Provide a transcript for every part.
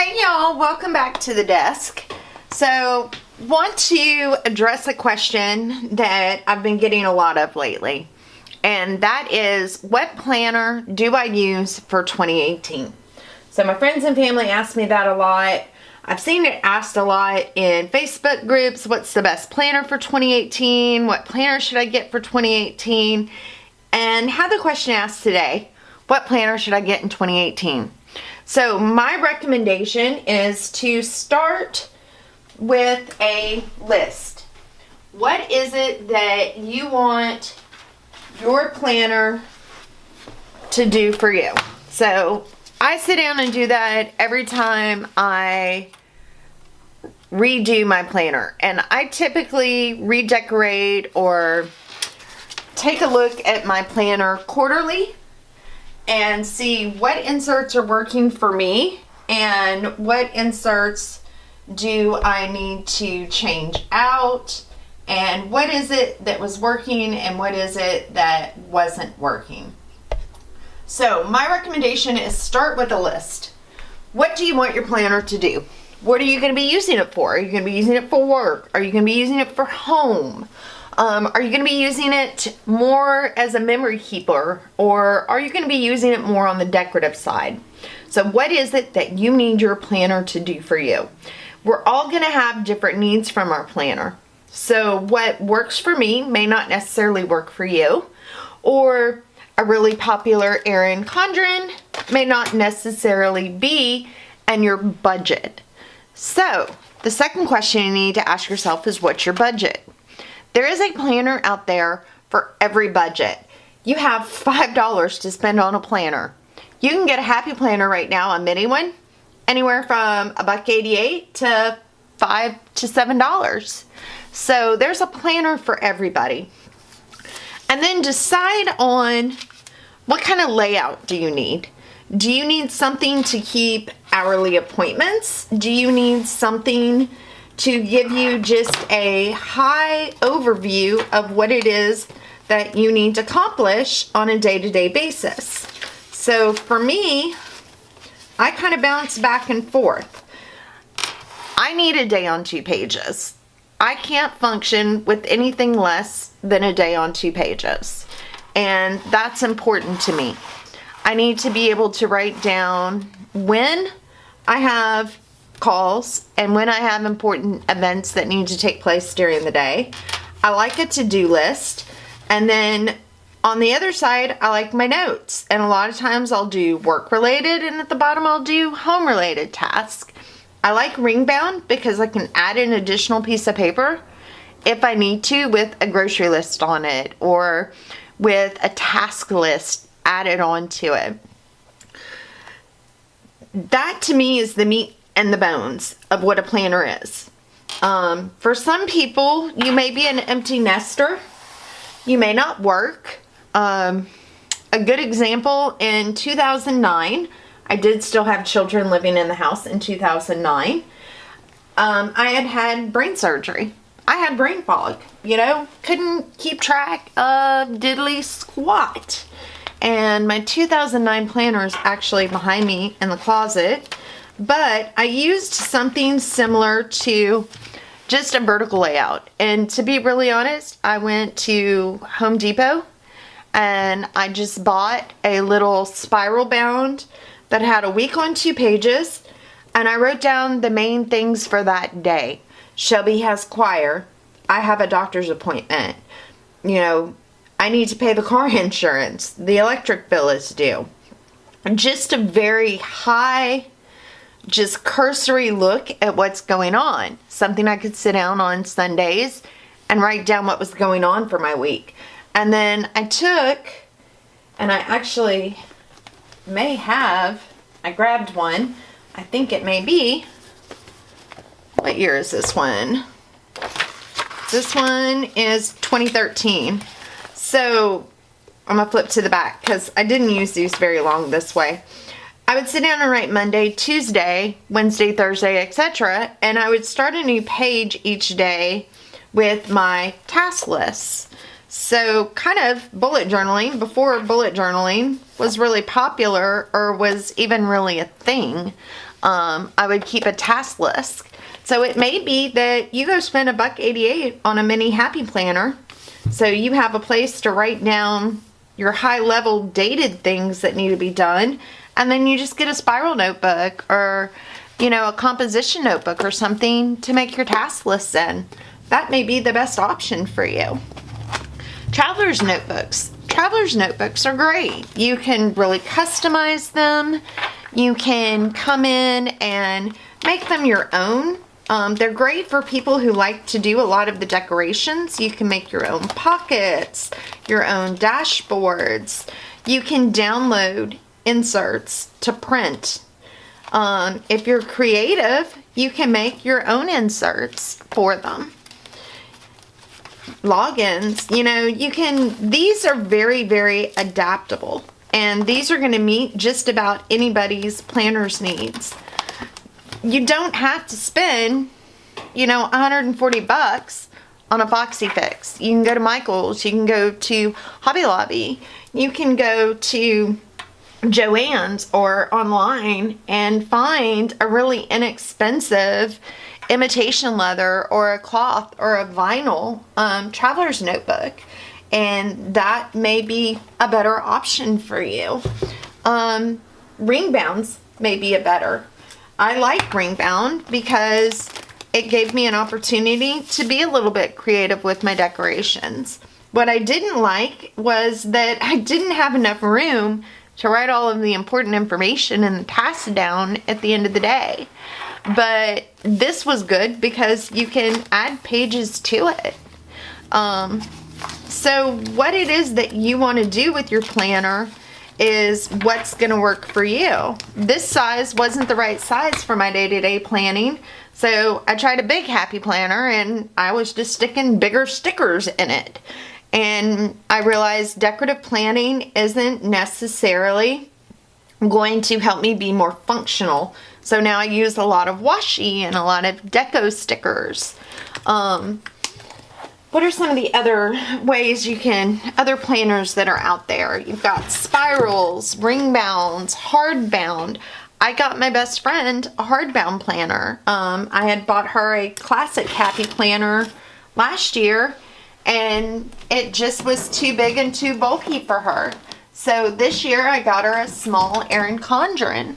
Hey y'all, welcome back to the desk. So, want to address a question that I've been getting a lot of lately. And that is, what planner do I use for 2018? So my friends and family ask me that a lot. I've seen it asked a lot in Facebook groups. What's the best planner for 2018? What planner should I get for 2018? And have the question asked today, what planner should I get in 2018? So my recommendation is to start with a list. What is it that you want your planner to do for you? So I sit down and do that every time I redo my planner. And I typically redecorate or take a look at my planner quarterly and see what inserts are working for me and what inserts do I need to change out, and what is it that was working and what is it that wasn't working. So my recommendation is start with a list. What do you want your planner to do? What are you going to be using it for? Are you going to be using it for work? Are you going to be using it for home? Are you going to be using it more as a memory keeper, or are you going to be using it more on the decorative side? So what is it that you need your planner to do for you? We're all going to have different needs from our planner. So what works for me may not necessarily work for you, or a really popular Erin conjuring may not necessarily be in your budget. So the second question you need to ask yourself is, what's your budget? There is a planner out there for every budget. You have $5 to spend on a planner. You can get a Happy Planner right now, a mini one, anywhere from $1.88 to $5 to $7. So there's a planner for everybody. And then decide on what kind of layout do you need. Do you need something to keep hourly appointments? Do you need something to give you just a high overview of what it is that you need to accomplish on a day-to-day basis? So for me, I kind of bounce back and forth. I need a day on 2 pages. I can't function with anything less than a day on 2 pages. And that's important to me. I need to be able to write down when I have calls and when I have important events that need to take place during the day. I like a to-do list. And then on the other side, I like my notes. And a lot of times I'll do work-related, and at the bottom I'll do home-related tasks. I like ring bound because I can add an additional piece of paper if I need to, with a grocery list on it or with a task list added onto it. That to me is the meat and the bones of what a planner is. For some people, you may be an empty nester. You may not work. A good example, in 2009, I did still have children living in the house in 2009. I had brain surgery. I had brain fog, couldn't keep track of diddly squat. And my 2009 planner is actually behind me in the closet. But I used something similar to just a vertical layout. And to be really honest, I went to Home Depot and I just bought a little spiral bound that had a week on 2 pages. And I wrote down the main things for that day. Shelby has choir. I have a doctor's appointment. I need to pay the car insurance. The electric bill is due. Just a very high, just cursory look at what's going on. Something I could sit down on Sundays and write down what was going on for my week. And then I actually I grabbed one. I think it may be, what year is this one? This one is 2013. So I'm going to flip to the back because I didn't use these very long this way. I would sit down and write Monday, Tuesday, Wednesday, Thursday, etc. And I would start a new page each day with my task lists. So kind of bullet journaling, before bullet journaling was really popular or was even really a thing. I would keep a task list. So it may be that you go spend $1.88 on a mini happy planner. So you have a place to write down your high level dated things that need to be done. And then you just get a spiral notebook or, you know, a composition notebook or something to make your task lists in. That may be the best option for you. Traveler's notebooks. Traveler's notebooks are great. You can really customize them. You can come in and make them your own. They're great for people who like to do a lot of the decorations. You can make your own pockets, your own dashboards. You can download inserts to print. If you're creative, you can make your own inserts for them. Logins, you know, these are very, very adaptable. And these are going to meet just about anybody's planner's needs. You don't have to spend, you know, $140 on a Foxy Fix. You can go to Michael's. You can go to Hobby Lobby. You can go to Joann's or online and find a really inexpensive imitation leather or a cloth or a vinyl traveler's notebook. And that may be a better option for you. Ring bounds may be a better. I like ring bound because it gave me an opportunity to be a little bit creative with my decorations. What I didn't like was that I didn't have enough room to write all of the important information and the tasks down at the end of the day. But this was good because you can add pages to it. So what it is that you want to do with your planner is what's going to work for you. This size wasn't the right size for my day-to-day planning, so I tried a big happy planner and I was just sticking bigger stickers in it. And I realized decorative planning isn't necessarily going to help me be more functional. So now I use a lot of washi and a lot of deco stickers. What are some of the other ways other planners that are out there? You've got spirals, ring bounds, hardbound. I got my best friend a hardbound planner. I had bought her a classic happy planner last year and it just was too big and too bulky for her. So this year I got her a small Erin Conjurin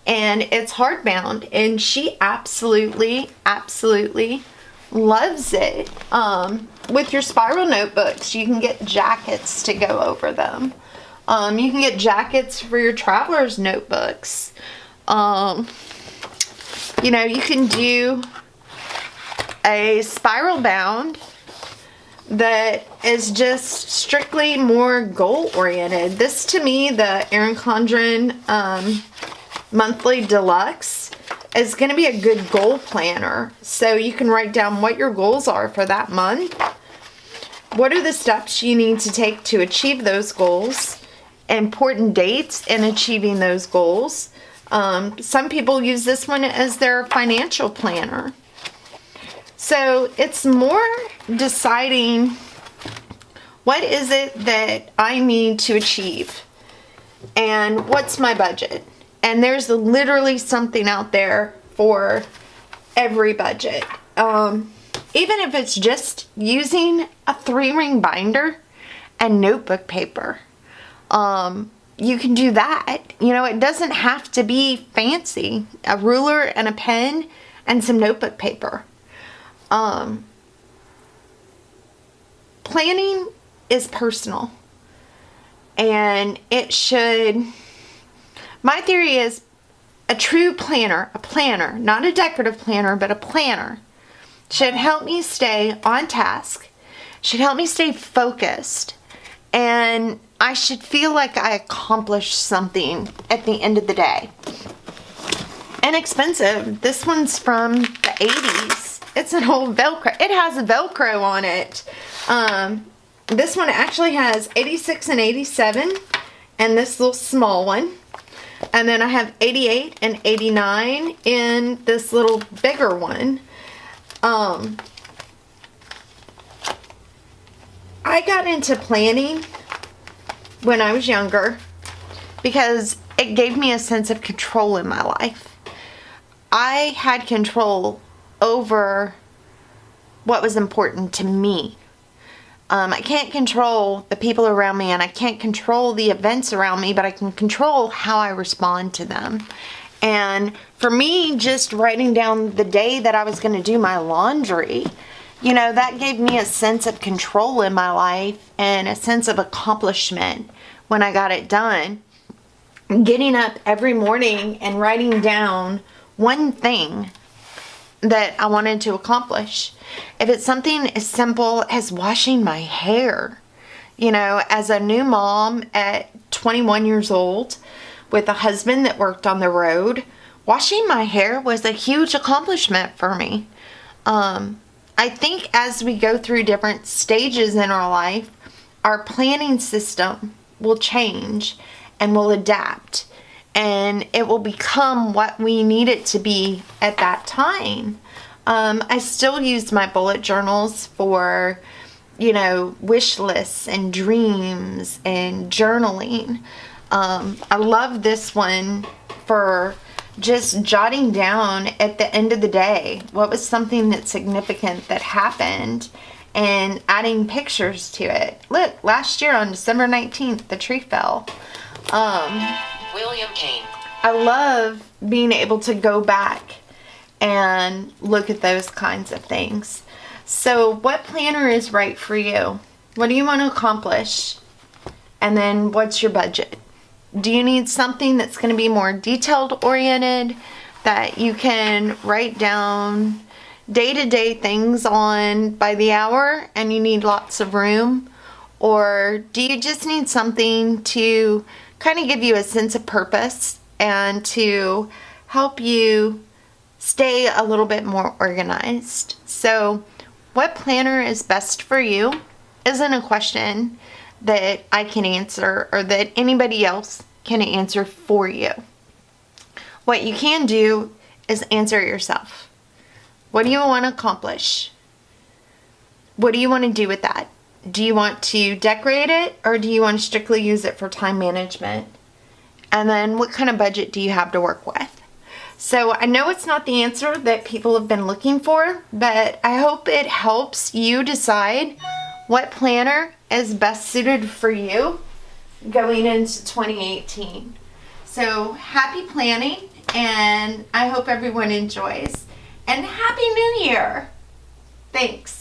and it's hardbound and she absolutely loves it. With your spiral notebooks, you can get jackets to go over them. You can get jackets for your traveler's notebooks. You know, you can do a spiral bound that is just strictly more goal oriented. This to me, the Erin Condren monthly deluxe is going to be a good goal planner. So you can write down what your goals are for that month. What are the steps you need to take to achieve those goals? Important dates in achieving those goals. Some people use this one as their financial planner. So it's more deciding what is it that I need to achieve and what's my budget. And there's literally something out there for every budget. Even if it's just using a 3-ring binder and notebook paper, you can do that. You know, it doesn't have to be fancy. A ruler and a pen and some notebook paper. Planning is personal. And it should... My theory is a true planner, not a decorative planner, but a planner, should help me stay on task, should help me stay focused, and I should feel like I accomplished something at the end of the day. Inexpensive. This one's from the 80s. It's an old Velcro. It has a Velcro on it. This one actually has 86 and 87, and this little small one. And then I have 88 and 89 in this little bigger one. I got into planning when I was younger because it gave me a sense of control in my life. I had control over what was important to me. I can't control the people around me, and I can't control the events around me, but I can control how I respond to them. And for me, just writing down the day that I was going to do my laundry, that gave me a sense of control in my life and a sense of accomplishment when I got it done. Getting up every morning and writing down one thing that I wanted to accomplish. If it's something as simple as washing my hair, as a new mom at 21 years old with a husband that worked on the road, washing my hair was a huge accomplishment for me. I think as we go through different stages in our life, our planning system will change and will adapt, and it will become what we need it to be at that time. I still use my bullet journals for, wish lists and dreams and journaling. I love this one for just jotting down at the end of the day what was something that's significant that happened and adding pictures to it. Look, last year on December 19th, the tree fell. William Kane. I love being able to go back and look at those kinds of things. So what planner is right for you? What do you want to accomplish? And then what's your budget? Do you need something that's going to be more detailed oriented, that you can write down day-to-day things on by the hour and you need lots of room? Or do you just need something to kind of give you a sense of purpose and to help you stay a little bit more organized? So what planner is best for you isn't a question that I can answer or that anybody else can answer for you. What you can do is answer it yourself. What do you want to accomplish? What do you want to do with that? Do you want to decorate it, or do you want to strictly use it for time management? And then what kind of budget do you have to work with? So I know it's not the answer that people have been looking for, but I hope it helps you decide what planner is best suited for you going into 2018. So happy planning, and I hope everyone enjoys. And Happy New Year! Thanks.